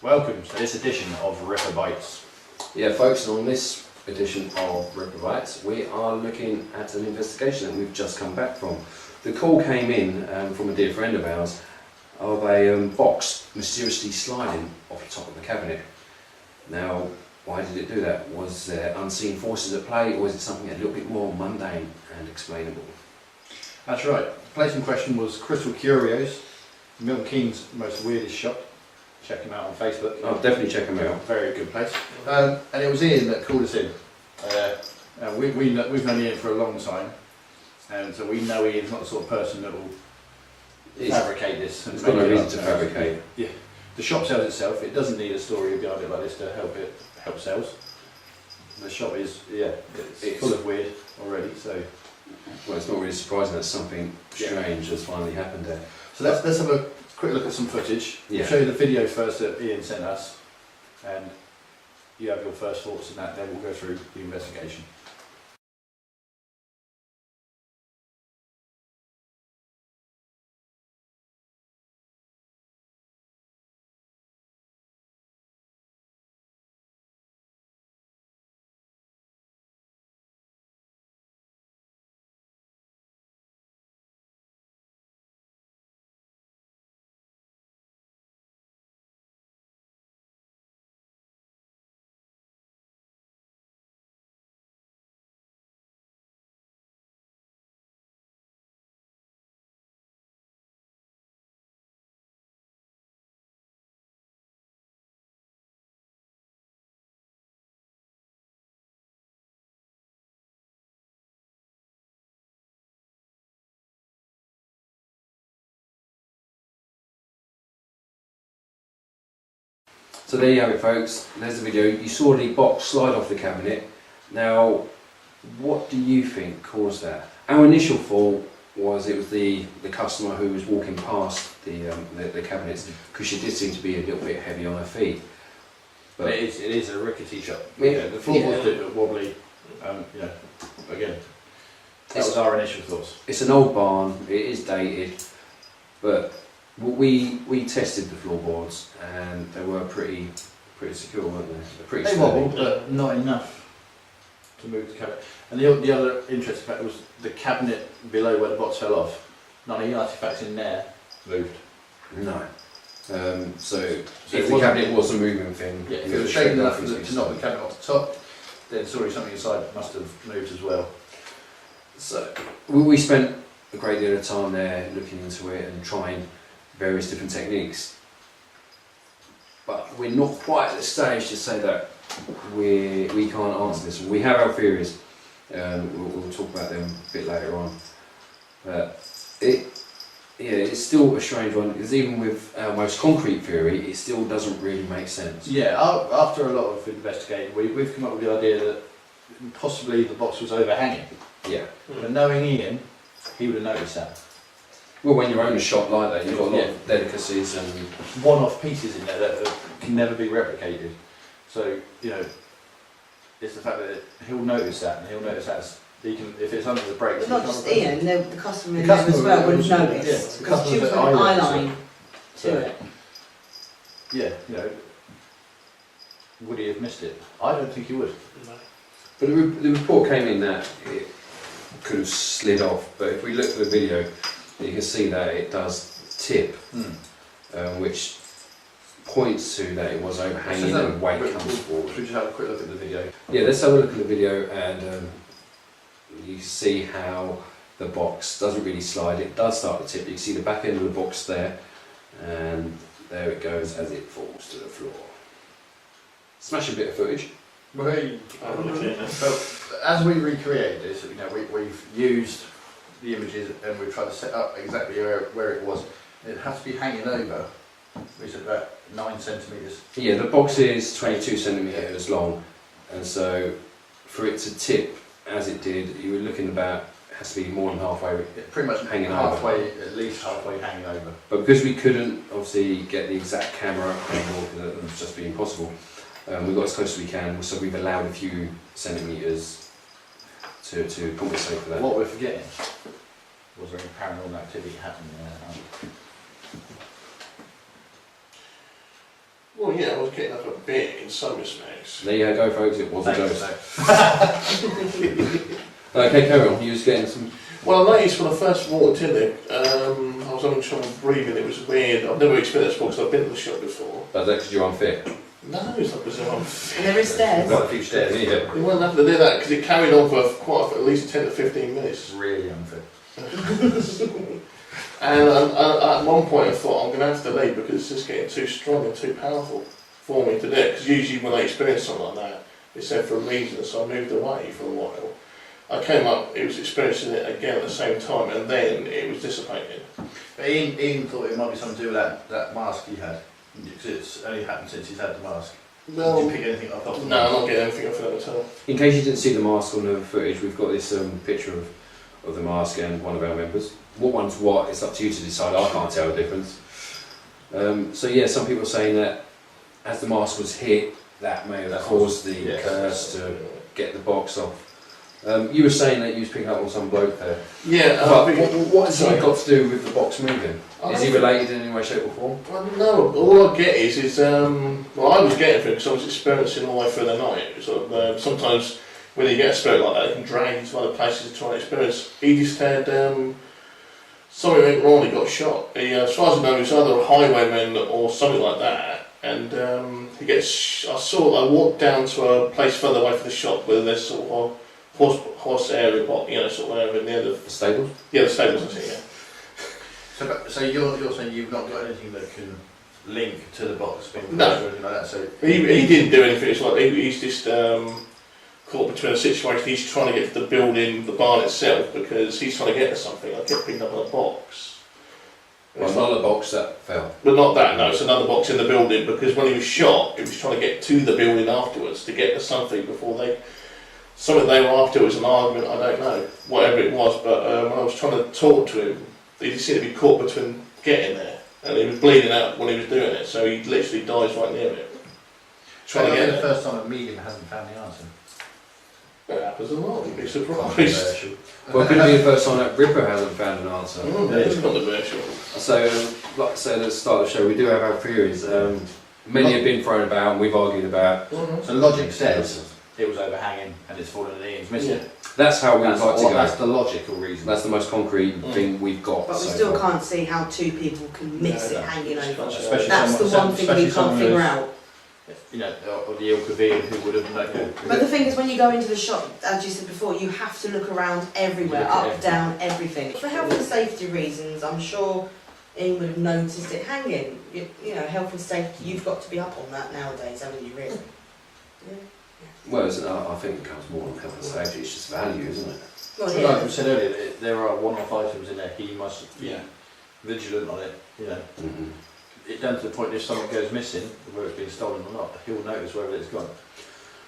Welcome to this edition of RiPA Bites. Yeah, folks, on this edition of RiPA Bites, we are looking at an investigation that we've just come back from. The call came in from a dear friend of ours of a box mysteriously sliding off the top of the cabinet. Now, why did it do that? Was there unseen forces at play, or is it something a little bit more mundane and explainable? That's right. The place in question was Crystal Curios, Milton Keynes' most weirdest shop. Check him out on Facebook. I'll definitely check them out. Very good place. And it was Ian that called us in. We've known Ian for a long time, and so we know Ian's not the sort of person that will fabricate this. There's got no reason to fabricate. Yeah, the shop sells itself. It doesn't need a story behind it like this to help sales. The shop is it's full of weird already. So well, it's not really surprising that something strange has finally happened there. So let's have a quick look at some footage. Yeah. I'll show you the video first that Ian sent us, and you have your first thoughts on that, then we'll go through the investigation. So there you have it, folks. There's the video. You saw the box slide off the cabinet. Now, what do you think caused that? Our initial thought was it was the customer who was walking past the cabinets, because she did seem to be a little bit heavy on her feet. But it is a rickety shop. Yeah, the floorboard's a bit wobbly. Again, that was our initial thoughts. It's an old barn. It is dated, but we tested the floorboards and they were pretty secure, weren't they? They're pretty They sturdy. wobbled, but not enough to move the cabinet. And the other interesting fact was the cabinet below where the box fell off. None of the artefacts in there moved. No. So if the cabinet was a moving thing, yeah, if it was shaking enough to knock the cabinet off the top, then sorry, something inside must have moved as well. So we spent a great deal of time there looking into it and trying various different techniques, but we're not quite at the stage to say that we can't answer this. We have our theories, we'll talk about them a bit later on, but it's still a strange one, because even with our most concrete theory, it still doesn't really make sense. Yeah, after a lot of investigating, we've come up with the idea that possibly the box was overhanging. Yeah. But knowing Ian, he would have noticed that. Well, when you own a shop like that, you've got a lot of delicacies and one-off pieces in there that can never be replicated. So, it's the fact that he'll notice that, and he'll notice that if it's under the brakes. But not just Ian, the customer in there as well would have noticed. Because she was putting eyeline to it. Yeah, would he have missed it? I don't think he would. No. But the report came in that it could have slid off, but if we look at the video, you can see that it does tip, which points to that it was overhanging and weight comes forward. Should we just have a quick look at the video? Yeah, let's have a look at the video, and you see how the box doesn't really slide. It does start to tip. You can see the back end of the box there, and there it goes as it falls to the floor. Smashing bit of footage. Well, as we recreated this, we've used the images and we've tried to set up exactly where it was. It has to be hanging over, which is about 9 centimetres. Yeah, the box is 22 centimetres long, and so for it to tip as it did, you were looking about, it has to be more than halfway, pretty much hanging halfway, over. at least halfway hanging over. But because we couldn't obviously get the exact camera angle, because it would just be impossible, we got as close as we can, so we've allowed a few centimetres to compensate for that. What we're forgetting, was there any paranormal activity happening there? Well, yeah, I was getting up a bit in some respects. There you go, folks. It was a Thank you, ghost. so. Okay, carry on. You was getting some. Well, I noticed when I first walked in there, I was having trouble breathing. It was weird. I've never experienced it because I've been to the shop before. But that's because you're unfit. No, it's not because I'm. And there is stairs. Got a few stairs in here. You wouldn't have to do that because it carried on for at least 10 to 15 minutes. Really unfit. And at one point I thought I'm going to have to leave because it's just getting too strong and too powerful for me to do it. Because usually when I experience something like that, it's there for a reason. So I moved away for a while. I came up, it was experiencing it again at the same time, and then it was dissipating. But Ian thought it might be something to do with that mask he had. Because it's only happened since he's had the mask. Did you pick anything up off the No, mask? I'm not getting anything off it at all. In case you didn't see the mask on the footage, we've got this picture of the mask and one of our members. What one's what? It's up to you to decide. I can't tell the difference. So yeah, some people are saying that as the mask was hit, that may have caused the curse to get the box off. You were saying that you was picking up on some bloke there. Yeah, But what has he got to do with the box moving? Is he related in any way, shape or form? Well, no, all I get is well, I was getting through because I was experiencing all the way through the night. Sort of, sometimes when you get a spirit like that, it can drag you to other places to try and experience. He just had something went wrong. He got shot. He, as far as I know, he was either a highwayman or something like that. And he gets. I walked down to a place further away from the shop where there's sort of horse area, sort of area near the stables. Yeah, the stables. I see. Yeah. So you're saying you've not got anything that can link to the box being No. or anything like that? So He didn't do anything. It's like he's just caught between a situation. He's trying to get to the building, the barn itself, because he's trying to get to something. I kept picking up a box. Well, another box that fell. But not that, no, it's another box in the building, because when he was shot, he was trying to get to the building afterwards to get to something before something they were after was an argument, I don't know, whatever it was, but when I was trying to talk to him, he just seemed to be caught between getting there, and he was bleeding out when he was doing it, so he literally dies right near it. Trying to get the there. first time a medium hasn't found the answer. That happens a lot, you'd be surprised. Controversial. Well, it could be the first time that RiPA hasn't found an answer. It's controversial. So, like I said at the start of the show, we do have our theories. Many have been thrown about and we've argued about. So logic says it was overhanging and it's fallen and Ian's missing it. That's how we'd like to go. That's the logical reason. That's the most concrete thing we've got. But we so still far. can't see how two people can miss it hanging over. Especially That's the one thing we can't figure out. You know, or the ilk of Ian who would have known. But the thing is, when you go into the shop, as you said before, you have to look around everywhere, Look at up, everything. down, everything. For health and safety reasons, I'm sure Ian would have noticed it hanging. You know, health and safety, you've got to be up on that nowadays, haven't you, really? Well, I think it becomes more than health and safety, it's just value, isn't it? Well, Like yeah. we said earlier, there are one-off items in there. He must be vigilant on it. You know, it down to the point if something goes missing, whether it's been stolen or not, he'll notice wherever it's gone.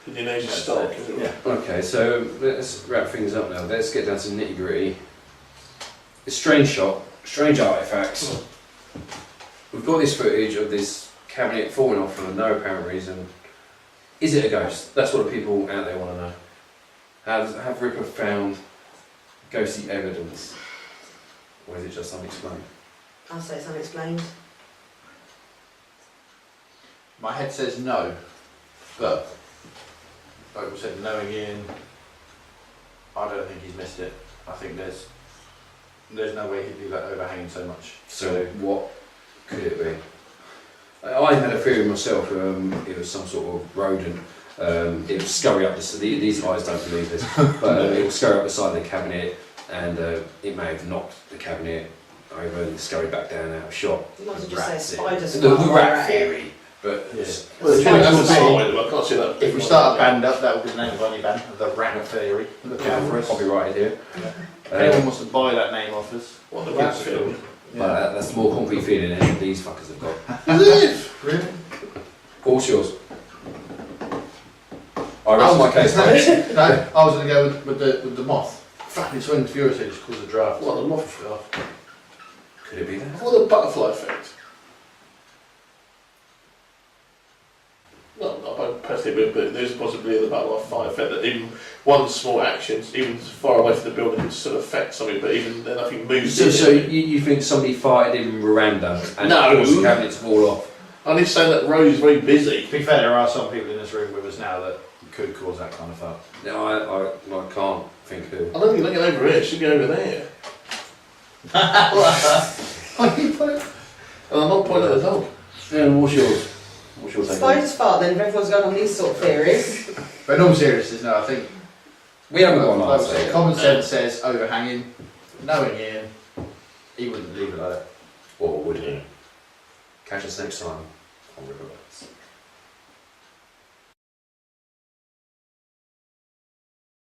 Did you know you stopped? Yeah. Okay, so let's wrap things up now. Let's get down to the nitty gritty. It's strange shot, strange artefacts. We've got this footage of this cabinet falling off for no apparent reason. Is it a ghost? That's what the people out there want to know. Have RiPA found ghostly evidence? Or is it just unexplained? I'll say it's unexplained. My head says no, but like we said, knowing Ian, I don't think he's missed it. I think there's no way he'd be like overhanging so much. So what could it be? I had a theory myself. It was some sort of rodent. It would scurry up these guys don't believe this, but it would scurry up the side of the cabinet, and it may have knocked the cabinet over and scurried back down out of shot. You might as well Rat just say theory. spider The spider. rat theory, but Well, the Spider that's a theory. side, I can't see that. If we start a band up, that will be the name of our new band, the Rat Theory. Look out for us. copyrighted here. If anyone wants to buy that name off us, What, the rat film? But that's the more concrete feeling than these fuckers have got. Is it? Really? What's yours? I rest my case. No, I was going to go with the moth. Flapping swings furiously just cause a draft. What, the moth? Could it be that? What, the butterfly effect? No, not personally, but there's a possibility of the butterfly effect that even one small action, even far away from the building, could still affect something, but even then nothing moves. So you think somebody fired in Miranda and No. caused the cabinet to fall off? I did say that road is very busy. To be fair, there are some people in this room with us now that could cause that kind of fuck. No, I can't think who. I don't think you're looking over here, it should be over there. What are you putting? And I'm not pointing at the dog. Yeah, what's yours? What's your take? Spider's fart then, if everyone's going on these sort of theories. But in all seriousness, no, I think We haven't got an like I said, answer. common sense says overhanging. Knowing Ian, he wouldn't leave it like that. Or would he? Catch us next time on RiPA Bites.